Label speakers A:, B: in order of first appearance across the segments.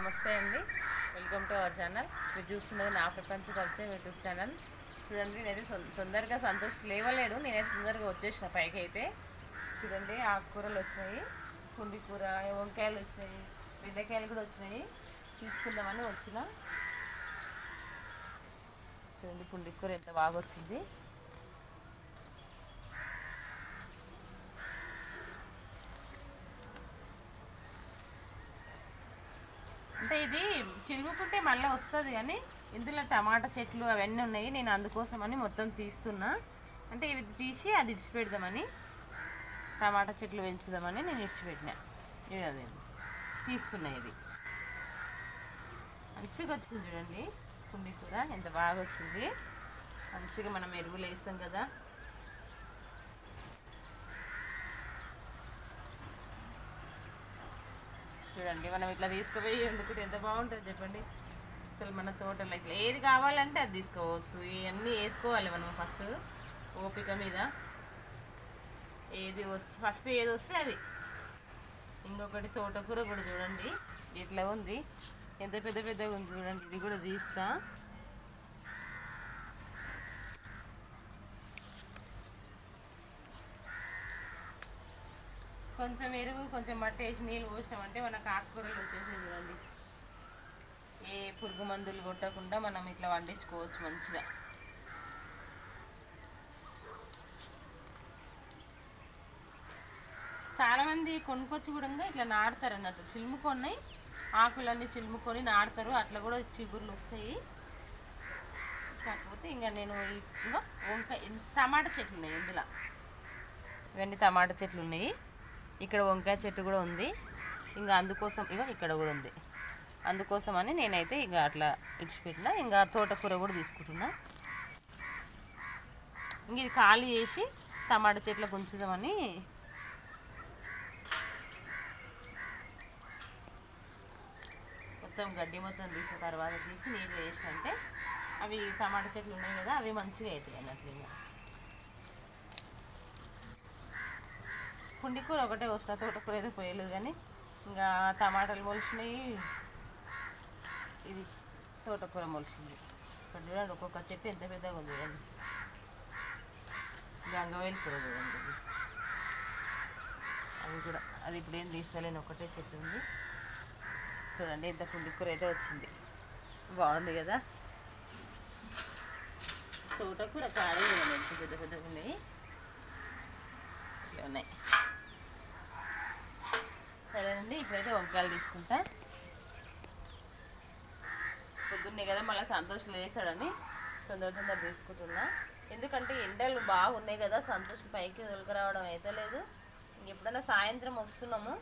A: నమస్తే అండి, welcome to our channel. మీరు చూస్తున్నది నా ప్రపంచ పరిచయం యూట్యూబ్ ఛానల్. చూడండి, నేనైతే తొందరగా సంతోష్ లేవలేడు, నేనైతే తొందరగా వచ్చేసిన పైకి. అయితే చూడండి, ఆకుకూరలు వచ్చినాయి, పుండి కూర, వంకాయలు వచ్చినాయి, బెండకాయలు కూడా వచ్చినాయి, తీసుకుందామని వచ్చిన. చూడండి, పుండి కూర ఎంత బాగా వచ్చింది. అంటే ఇది చిలుముకుంటే మళ్ళీ వస్తుంది, కానీ ఇందులో టమాటా చెట్లు అవన్నీ ఉన్నాయి. నేను అందుకోసమని మొత్తం తీస్తున్నా. అంటే ఇవి తీసి అది ఇడిచిపెడదామని, టమాటా చెట్లు పెంచుదామని నేను ఇడిచిపెట్టినా. ఇది అదే తీస్తున్నా. ఇది మంచిగా వచ్చింది చూడండి, పుండి కూర ఎంత బాగా వచ్చింది. మంచిగా మనం ఎరువులు వేస్తాం కదా, చూడండి. మనం ఇట్లా తీసుకుపోయి వండుకుంటే ఎంత బాగుంటుంది చెప్పండి. అసలు మన తోటలో ఇట్లా ఏది కావాలంటే అది తీసుకోవచ్చు. ఇవన్నీ వేసుకోవాలి మనం ఫస్ట్ ఓపిక మీద. ఏది వచ్చి ఫస్ట్ ఏది వస్తే అది. ఇంకొకటి తోటకూర కూడా చూడండి ఇట్లా ఉంది, ఎంత పెద్ద పెద్దగా ఉంది చూడండి. ఇది కూడా తీస్తా. కొంచెం ఎరువు, కొంచెం మట్టి వేసి నీళ్ళు పోసినామంటే మనకు ఆకుకూరలు వచ్చేసి చూడండి. ఏ పురుగు మందులు కొట్టకుండా మనం ఇట్లా వండించుకోవచ్చు మంచిగా. చాలామంది కొనుక్కొచ్చి కూడా ఇట్లా నాటుతారు అన్నట్టు, చిలుముకొని ఆకులన్నీ చిలుముకొని నాటుతారు. అట్లా కూడా చిగుర్లు వస్తాయి. కాకపోతే ఇంకా నేను ఇంకా వంకాయ, టమాటా చెట్లు ఉన్నాయి ఇందులో. ఇవన్నీ టమాటా చెట్లు ఉన్నాయి. ఇక్కడ వంకాయ చెట్టు కూడా ఉంది. ఇంకా అందుకోసం ఇక్కడ కూడా ఉంది. అందుకోసమని నేనైతే ఇక అట్లా ఇడిచిపెట్టినా. ఇంకా తోటకూర కూడా తీసుకుంటున్నా. ఇంక ఇది ఖాళీ చేసి టమాటా చెట్లకు ఉంచుదామని. మొత్తం గడ్డి మొత్తం తీసిన తర్వాత తీసి నీళ్ళు వేసినంటే అవి టమాటా చెట్లు ఉన్నాయి కదా, అవి మంచిగా అవుతాయి అన్నట్లు. ఇంకా పుండి కూర ఒకటే వస్తా, తోటకూర అయితే పోయలేదు. కానీ ఇంకా టమాటాలు మొలిచినాయి, ఇది తోటకూర మొలిచింది. ఇక్కడ చూడండి, ఒక్కొక్క చెట్టు ఎంత పెద్దగా ఉంది చూడండి. గంగవేలు కూర చూడండి, అది కూడా. అది ఇప్పుడు ఏం తీస్తలేను, ఒకటే చెట్టు ఉంది చూడండి. ఎంత పుండి కూర అయితే వచ్చింది, బాగుంది కదా. తోటకూర కాడే చూడండి ఎంత పెద్ద పెద్దగా ఉన్నాయి, ఇట్లా ఉన్నాయి. సరేనండి, ఇప్పుడైతే వంకాయలు తీసుకుంటా. పొద్దున్నే కదా మళ్ళీ సంతోష్ లేసాడని తొందర తీసుకుంటున్నా. ఎందుకంటే ఎండలు బాగున్నాయి కదా, సంతోష్ పైకి తొలగరావడం అయితే లేదు. ఎప్పుడైనా సాయంత్రం వస్తున్నాము,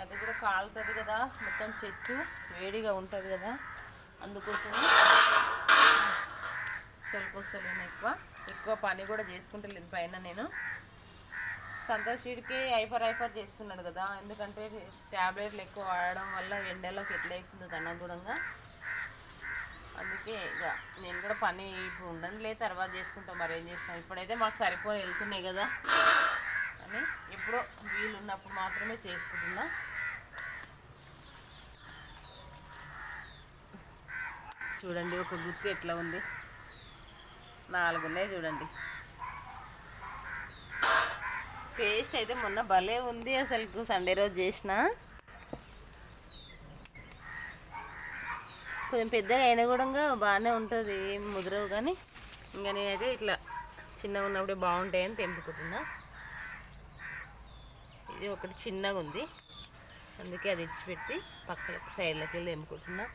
A: అది కూడా కాలుతుంది కదా, మొత్తం చెట్టు వేడిగా ఉంటుంది కదా, అందుకోసమే తొలికొస్తలేను. ఎక్కువ పని కూడా చేసుకుంటలేను పైన. నేను సంతోషుడికి హైపర్ చేస్తున్నాడు కదా, ఎందుకంటే ట్యాబ్లెట్లు ఎక్కువ వాడడం వల్ల ఎండలోకి ఎట్లా అవుతుందో తనగుణంగా. అందుకే ఇక నేను కూడా పని ఇప్పుడు ఉండనులే, తర్వాత చేసుకుంటాం. మరి ఏం చేస్తాం, ఇప్పుడైతే మాకు సరిపోయి వెళ్తున్నాయి కదా అని ఎప్పుడో వీలు ఉన్నప్పుడు మాత్రమే చేసుకుంటున్నా. చూడండి, ఒక గుత్తి ఎట్లా ఉంది, 4 ఉన్నాయి చూడండి. టేస్ట్ అయితే మొన్న భలే ఉంది అసలు, సండే రోజు చేసిన. కొంచెం పెద్దగా అయినా కూడా బాగానే ఉంటుంది, ఏం ముదరవు. కానీ ఇంకా నేనైతే ఇట్లా చిన్నగా ఉన్నప్పుడే బాగుంటాయని తెంపుకుంటున్నా. ఇది ఒకటి చిన్నగా ఉంది, అందుకే అది ఇచ్చిపెట్టి పక్కన సైడ్లోకి వెళ్ళి తెంపుకుంటున్నా.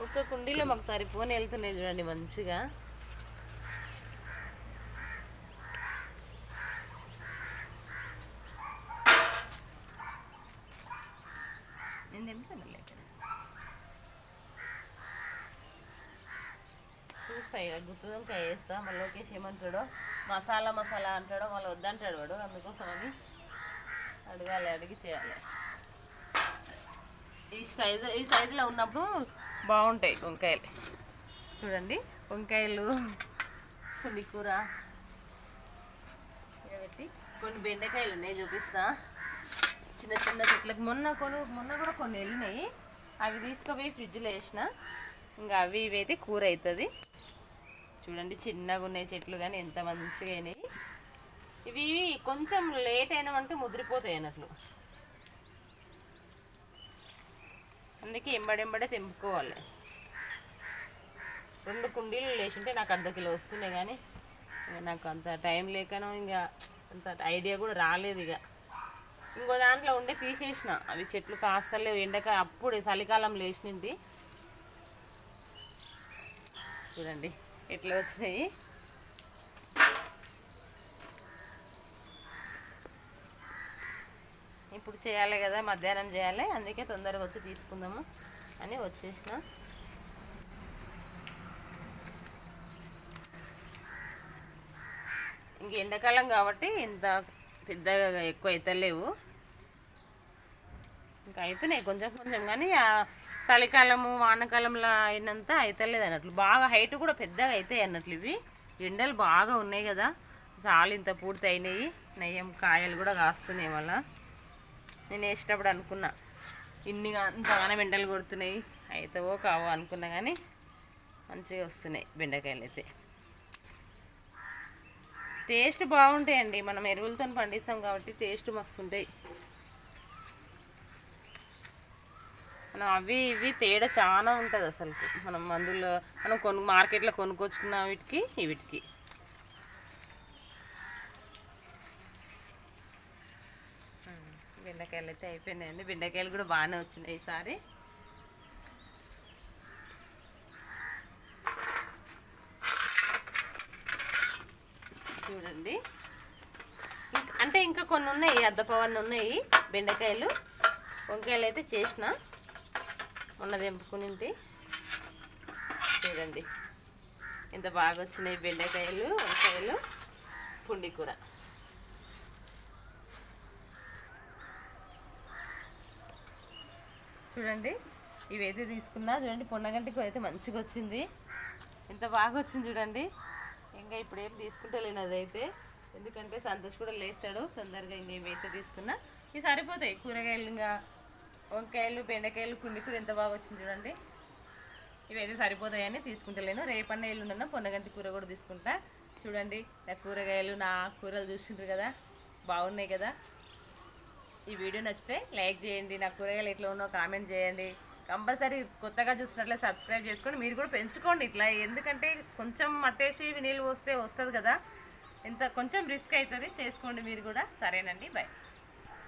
A: ఒక్క కుండీలో మాకు సరిపోని వెళ్తున్నాయి చూడండి మంచిగా. నేను తెంపుతాను చూస్తాయి. గుత్తువంకాయ వేస్తా, మళ్ళీ లోకేష్ ఏమంటాడో మసాలా అంటాడో, మళ్ళీ వద్దంటాడు వాడు. అందుకోసమని అడిగి చేయాలి. ఈ సైజులో ఉన్నప్పుడు బాగుంటాయి వంకాయలు. చూడండి, వంకాయలు, పుండి కూర పెట్టి కొన్ని బెండకాయలు ఉన్నాయి, చూపిస్తా. చిన్న చిన్న చెట్లకు మొన్న కూడా కొన్ని వెళ్ళినాయి. అవి తీసుకుపోయి ఫ్రిడ్జ్లో వేసిన. ఇంకా అవి ఇవైతే కూర అవుతుంది. చూడండి చిన్నగా ఉన్నాయి చెట్లు, కానీ ఎంత మంచిగా అయినాయి. ఇవి కొంచెం లేట్ అయినామంటే ముదిరిపోతాయి అన్నట్లు. అందుకే ఎంబడెంబడే తెంపుకోవాలి. 2 కుండీలు లేచింటే నాకు ½ కిలో వస్తున్నాయి, కానీ నాకు అంత టైం లేకనో ఇంకా అంత ఐడియా కూడా రాలేదు. ఇక ఇంకో దాంట్లో ఉండే తీసేసిన. అవి చెట్లు కాస్తలేవు, అప్పుడు చలికాలం లేచినింది. చూడండి ఎట్లా వచ్చినాయి. ఇప్పుడు చేయాలి కదా, మధ్యాహ్నం చేయాలి, అందుకే తొందరగా వచ్చి తీసుకుందాము అని వచ్చేసిన. ఇంక ఎండాకాలం కాబట్టి ఇంత పెద్దగా ఎక్కువ అవుతలేవు, ఇంకా అవుతున్నాయి కొంచెం కొంచెం. కానీ చలికాలము వానకాలంలో అయినంత అవుతలేదు అన్నట్లు. బాగా హైట్ కూడా పెద్దగా అవుతాయి అన్నట్లు. ఇవి ఎండలు బాగా ఉన్నాయి కదా, చాలా ఇంత పూర్తి అయినాయి. నయ్యం కాయలు కూడా కాస్తున్నాయి. వల్ల నేను వేసేటప్పుడు అనుకున్నా ఇంతగానో ఎండలు కొడుతున్నాయి, అవుతావో కావో అనుకున్నా, కానీ మంచిగా వస్తున్నాయి బెండకాయలు అయితే. టేస్ట్ బాగుంటాయండి, మనం ఎరువులతో పండిస్తాం కాబట్టి టేస్ట్ మస్తుంటాయి. మనం అవి ఇవి తేడా చాలా ఉంటుంది అసలు. మనం మందుల్లో మనం మార్కెట్లో కొనుక్కొచ్చుకున్న వీటికి బెండకాయలు అయితే అయిపోయినాయండి. బెండకాయలు కూడా బాగానే వచ్చినాయి ఈసారి. చూడండి అంటే ఇంకా కొన్ని ఉన్నాయి, అద్దపవన్నీ ఉన్నాయి బెండకాయలు. వంకాయలు అయితే చేసిన, మొన్న తెంపుకునింటి. చూడండి ఎంత బాగా వచ్చినాయి బెండకాయలు, వంకాయలు, పుండి కూర. చూడండి ఇవైతే తీసుకున్నా. చూడండి పొన్నగంటి కూర అయితే మంచిగా వచ్చింది, ఎంత బాగా వచ్చింది చూడండి. ఇంకా ఇప్పుడు ఏం తీసుకుంటలేను అదైతే, ఎందుకంటే సంతోష్ కూడా లేస్తాడు తొందరగా. ఇంకా ఇవైతే తీసుకున్నా, ఇవి సరిపోతాయి కూరగాయలు. ఇంకా వంకాయలు, బెండకాయలు, పుండి కూర ఎంత బాగా వచ్చింది చూడండి. ఇవైతే సరిపోతాయని తీసుకుంటలేను. రేపన్న ఎల్లుండన్నా పొన్నగంటి కూర కూడా తీసుకుంటా. చూడండి నా కూరగాయలు, నా కూరలు చూసిండ్రు కదా, బాగున్నాయి కదా. ఈ వీడియో నచ్చితే లైక్ చేయండి, నా కూరగాయలు ఎట్లా ఉన్నో కామెంట్ చేయండి. కంపల్సరీ కొత్తగా చూసినట్లే సబ్స్క్రైబ్ చేసుకోండి. మీరు కూడా పెంచుకోండి ఇట్లా, ఎందుకంటే కొంచెం మట్టేసి నీళ్ళు వస్తే వస్తుంది కదా, కొంచెం రిస్క్ అవుతుంది. చేసుకోండి మీరు కూడా. సరేనండి, బాయ్.